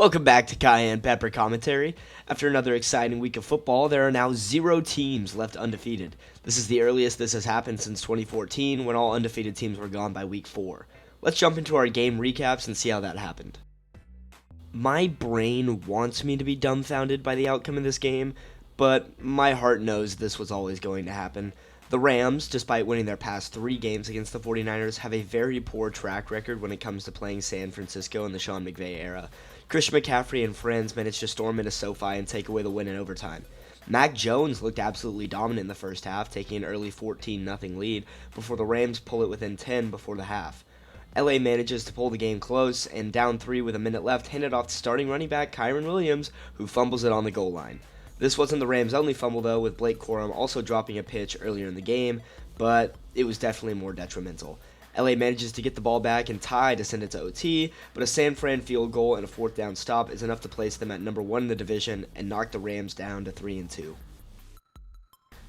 Welcome back to Cayenne Pepper Commentary. After another exciting week of football, there are now 0 teams left undefeated. This is the earliest this has happened since 2014, when all undefeated teams were gone by week 4. Let's jump into our game recaps and see how that happened. My brain wants me to be dumbfounded by the outcome of this game, but my heart knows this was always going to happen. The Rams, despite winning their past 3 games against the 49ers, have a very poor track record when it comes to playing San Francisco in the Sean McVay era. Christian McCaffrey and friends managed to storm into SoFi and take away the win in overtime. Mac Jones looked absolutely dominant in the first half, taking an early 14-0 lead before the Rams pull it within 10 before the half. LA manages to pull the game close, and down 3 with a minute left, handed off to starting running back Kyren Williams, who fumbles it on the goal line. This wasn't the Rams' only fumble, though, with Blake Corum also dropping a pitch earlier in the game, but it was definitely more detrimental. LA manages to get the ball back and tie to send it to OT, but a San Fran field goal and a 4th down stop is enough to place them at number 1 in the division and knock the Rams down to 3-2.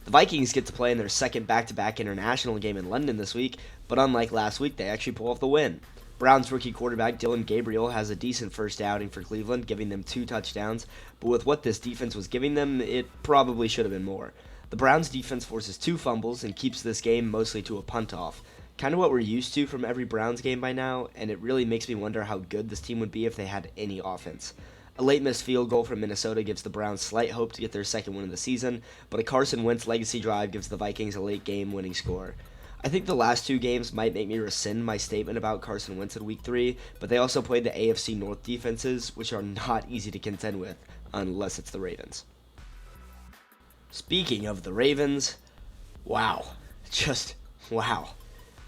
The Vikings get to play in their second back-to-back international game in London this week, but unlike last week, they actually pull off the win. Browns rookie quarterback Dylan Gabriel has a decent first outing for Cleveland, giving them 2 touchdowns, but with what this defense was giving them, it probably should have been more. The Browns defense forces 2 fumbles and keeps this game mostly to a punt-off. Kind of what we're used to from every Browns game by now, and it really makes me wonder how good this team would be if they had any offense. A late missed field goal from Minnesota gives the Browns slight hope to get their second win of the season, but a Carson Wentz legacy drive gives the Vikings a late game winning score. I think the last 2 games might make me rescind my statement about Carson Wentz in Week 3, but they also played the AFC North defenses, which are not easy to contend with, unless it's the Ravens. Speaking of the Ravens, wow. Just wow.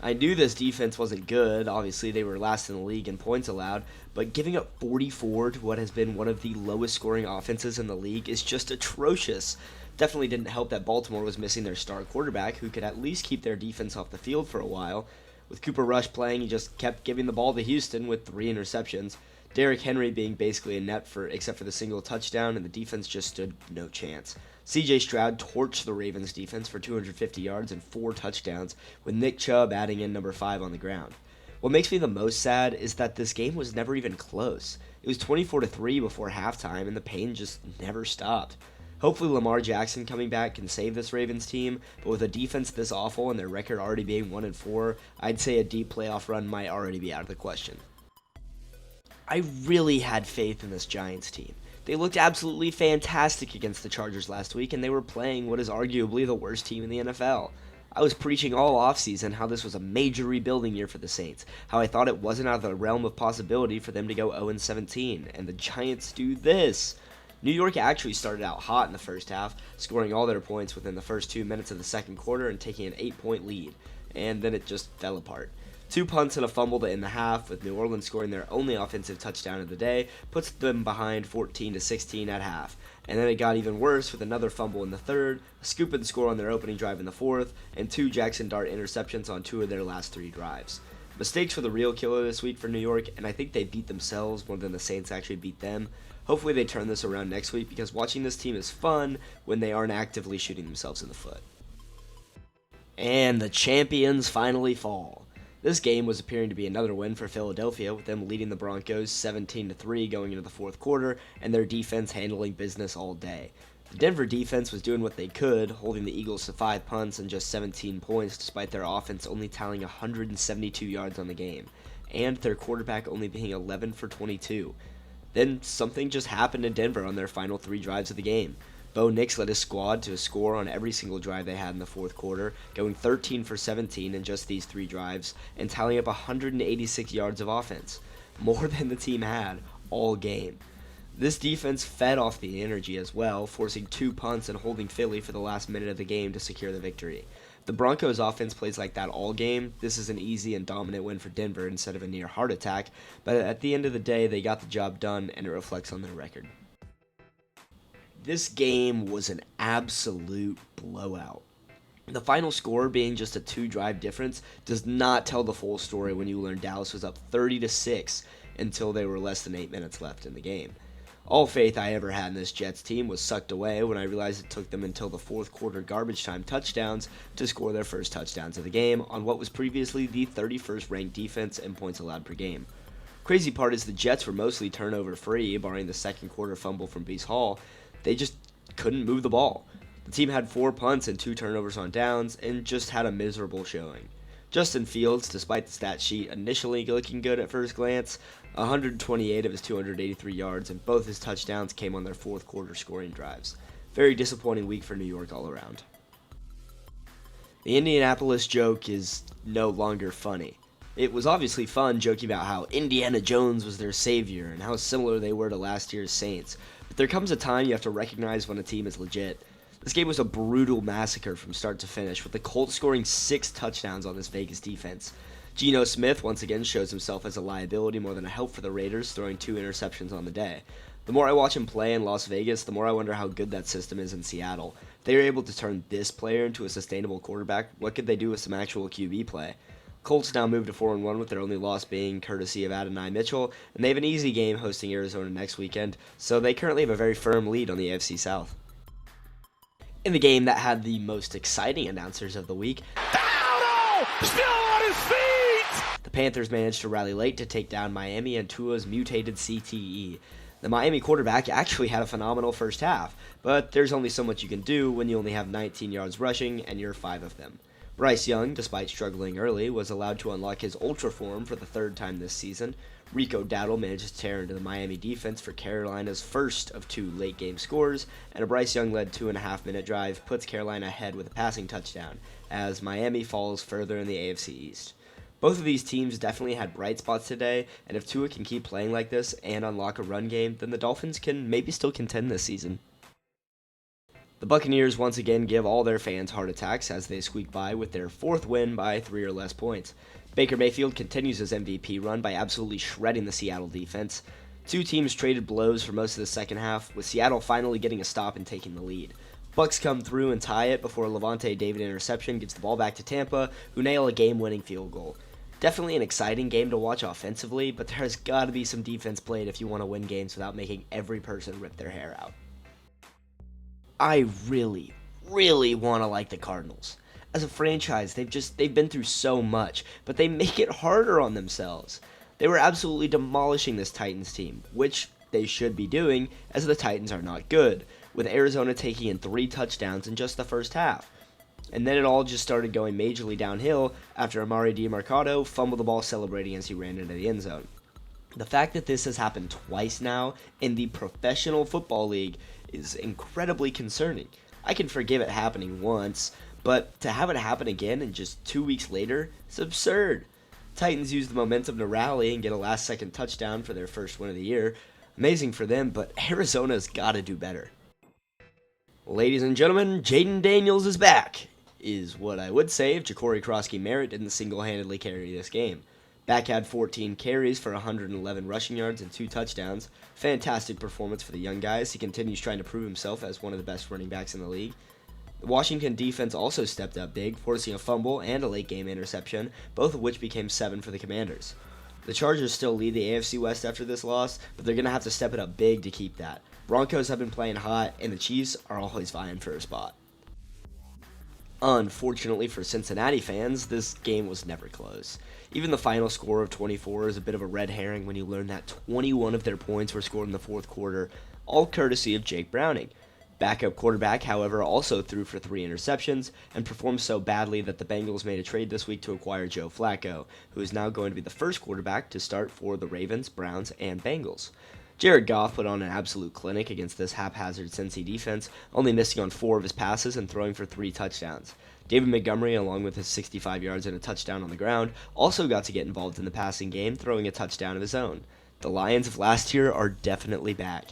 I knew this defense wasn't good. Obviously, they were last in the league in points allowed, but giving up 44 to what has been one of the lowest scoring offenses in the league is just atrocious. Definitely didn't help that Baltimore was missing their star quarterback, who could at least keep their defense off the field for a while. With Cooper Rush playing, he just kept giving the ball to Houston with 3 interceptions. Derrick Henry being basically a net except for the single touchdown, and the defense just stood no chance. C.J. Stroud torched the Ravens defense for 250 yards and 4 touchdowns, with Nick Chubb adding in number 5 on the ground. What makes me the most sad is that this game was never even close. It was 24-3 before halftime, and the pain just never stopped. Hopefully Lamar Jackson coming back can save this Ravens team, but with a defense this awful and their record already being 1-4, I'd say a deep playoff run might already be out of the question. I really had faith in this Giants team. They looked absolutely fantastic against the Chargers last week, and they were playing what is arguably the worst team in the NFL. I was preaching all offseason how this was a major rebuilding year for the Saints, how I thought it wasn't out of the realm of possibility for them to go 0-17, and the Giants do this. New York actually started out hot in the first half, scoring all their points within the first 2 minutes of the second quarter and taking an 8-point lead, and then it just fell apart. 2 punts and a fumble to end the half, with New Orleans scoring their only offensive touchdown of the day, puts them behind 14-16 at half. And then it got even worse with another fumble in the third, a scoop and score on their opening drive in the fourth, and 2 Jackson Dart interceptions on 2 of their last 3 drives. Mistakes were the real killer this week for New York, and I think they beat themselves more than the Saints actually beat them. Hopefully they turn this around next week, because watching this team is fun when they aren't actively shooting themselves in the foot. And the champions finally fall. This game was appearing to be another win for Philadelphia, with them leading the Broncos 17-3 going into the fourth quarter, and their defense handling business all day. The Denver defense was doing what they could, holding the Eagles to 5 punts and just 17 points, despite their offense only tallying 172 yards on the game, and their quarterback only being 11 for 22. Then something just happened in Denver on their final 3 drives of the game. Bo Nix led his squad to a score on every single drive they had in the fourth quarter, going 13 for 17 in just these 3 drives, and tallying up 186 yards of offense, more than the team had all game. This defense fed off the energy as well, forcing 2 punts and holding Philly for the last minute of the game to secure the victory. The Broncos offense plays like that all game. This is an easy and dominant win for Denver instead of a near heart attack, but at the end of the day, they got the job done, and it reflects on their record. This game was an absolute blowout. The final score being just a 2-drive difference does not tell the full story when you learn Dallas was up 30-6 until there were less than 8 minutes left in the game. All faith I ever had in this Jets team was sucked away when I realized it took them until the fourth quarter garbage time touchdowns to score their first touchdowns of the game on what was previously the 31st ranked defense in points allowed per game. Crazy part is the Jets were mostly turnover free, barring the second quarter fumble from Breece Hall. They just couldn't move the ball. The team had 4 punts and 2 turnovers on downs, and just had a miserable showing. Justin Fields, despite the stat sheet initially looking good at first glance, 128 of his 283 yards and both his touchdowns came on their fourth quarter scoring drives. Very disappointing week for New York all around. The Indianapolis joke is no longer funny. It was obviously fun joking about how Indiana Jones was their savior and how similar they were to last year's Saints, but there comes a time you have to recognize when a team is legit. This game was a brutal massacre from start to finish, with the Colts scoring 6 touchdowns on this Vegas defense. Geno Smith once again shows himself as a liability more than a help for the Raiders, throwing 2 interceptions on the day. The more I watch him play in Las Vegas, the more I wonder how good that system is in Seattle. If they were able to turn this player into a sustainable quarterback, what could they do with some actual QB play? Colts now move to 4-1 with their only loss being courtesy of Adonai Mitchell, and they have an easy game hosting Arizona next weekend, so they currently have a very firm lead on the AFC South. In the game that had the most exciting announcers of the week, still on his feet! The Panthers managed to rally late to take down Miami and Tua's mutated CTE. The Miami quarterback actually had a phenomenal first half, but there's only so much you can do when you only have 19 yards rushing and you're 5 of them. Bryce Young, despite struggling early, was allowed to unlock his ultra form for the 3rd time this season. Rico Dowdle managed to tear into the Miami defense for Carolina's first of 2 late-game scores, and a Bryce Young-led 2.5-minute drive puts Carolina ahead with a passing touchdown, as Miami falls further in the AFC East. Both of these teams definitely had bright spots today, and if Tua can keep playing like this and unlock a run game, then the Dolphins can maybe still contend this season. The Buccaneers once again give all their fans heart attacks as they squeak by with their 4th win by 3 or less points. Baker Mayfield continues his MVP run by absolutely shredding the Seattle defense. 2 teams traded blows for most of the second half, with Seattle finally getting a stop and taking the lead. Bucs come through and tie it before a Levante David interception gives the ball back to Tampa, who nail a game-winning field goal. Definitely an exciting game to watch offensively, but there's got to be some defense played if you want to win games without making every person rip their hair out. I really want to like the Cardinals. As a franchise, they've been through so much, but they make it harder on themselves. They were absolutely demolishing this Titans team, which they should be doing, as the Titans are not good, with Arizona taking in 3 touchdowns in just the first half. And then it all just started going majorly downhill after Amari DiMercado fumbled the ball celebrating as he ran into the end zone. The fact that this has happened twice now in the Professional Football League is incredibly concerning. I can forgive it happening once, but to have it happen again and just 2 weeks later is absurd. Titans used the momentum to rally and get a last-second touchdown for their first win of the year. Amazing for them, but Arizona's got to do better. Ladies and gentlemen, Jaden Daniels is back, is what I would say if Ja'Cory Crosky-Merritt didn't single-handedly carry this game. Back had 14 carries for 111 rushing yards and 2 touchdowns. Fantastic performance for the young guys. He continues trying to prove himself as one of the best running backs in the league. The Washington defense also stepped up big, forcing a fumble and a late-game interception, both of which became 7 for the Commanders. The Chargers still lead the AFC West after this loss, but they're going to have to step it up big to keep that. Broncos have been playing hot, and the Chiefs are always vying for a spot. Unfortunately for Cincinnati fans, this game was never close. Even the final score of 24 is a bit of a red herring when you learn that 21 of their points were scored in the fourth quarter, all courtesy of Jake Browning. Backup quarterback, however, also threw for 3 interceptions and performed so badly that the Bengals made a trade this week to acquire Joe Flacco, who is now going to be the first quarterback to start for the Ravens, Browns, and Bengals. Jared Goff put on an absolute clinic against this haphazard Cincy defense, only missing on 4 of his passes and throwing for 3 touchdowns. David Montgomery, along with his 65 yards and a touchdown on the ground, also got to get involved in the passing game, throwing a touchdown of his own. The Lions of last year are definitely back.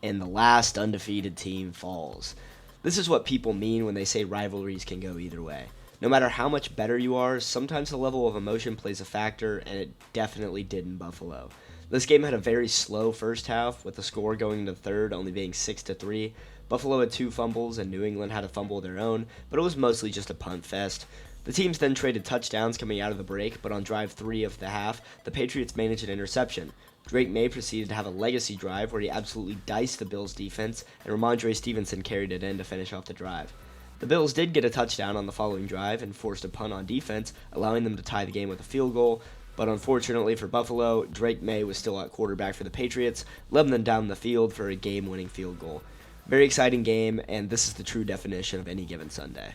And the last undefeated team falls. This is what people mean when they say rivalries can go either way. No matter how much better you are, sometimes the level of emotion plays a factor, and it definitely did in Buffalo. This game had a very slow first half, with the score going into the third only being 6-3. Buffalo had 2 fumbles, and New England had a fumble of their own, but it was mostly just a punt fest. The teams then traded touchdowns coming out of the break, but on drive 3 of the half, the Patriots managed an interception. Drake May proceeded to have a legacy drive where he absolutely diced the Bills' defense, and Ramondre Stevenson carried it in to finish off the drive. The Bills did get a touchdown on the following drive and forced a punt on defense, allowing them to tie the game with a field goal, But unfortunately for Buffalo, Drake May was still at quarterback for the Patriots, letting them down the field for a game-winning field goal. Very exciting game, and this is the true definition of any given Sunday.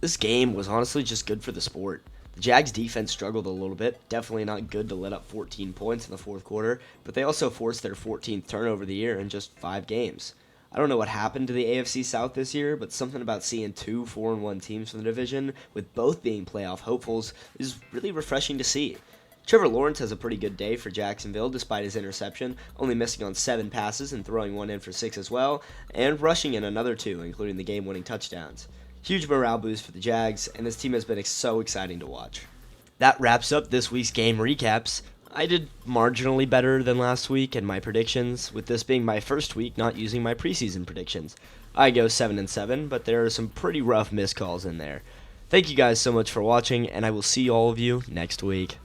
This game was honestly just good for the sport. The Jags defense struggled a little bit, definitely not good to let up 14 points in the fourth quarter, but they also forced their 14th turnover of the year in just 5 games. I don't know what happened to the AFC South this year, but something about seeing 2 4-1 teams from the division, with both being playoff hopefuls, is really refreshing to see. Trevor Lawrence has a pretty good day for Jacksonville despite his interception, only missing on 7 passes and throwing 1 in for 6 as well, and rushing in another 2, including the game-winning touchdowns. Huge morale boost for the Jags, and this team has been so exciting to watch. That wraps up this week's game recaps. I did marginally better than last week in my predictions, with this being my first week not using my preseason predictions. I go 7-7, but there are some pretty rough missed calls in there. Thank you guys so much for watching, and I will see all of you next week.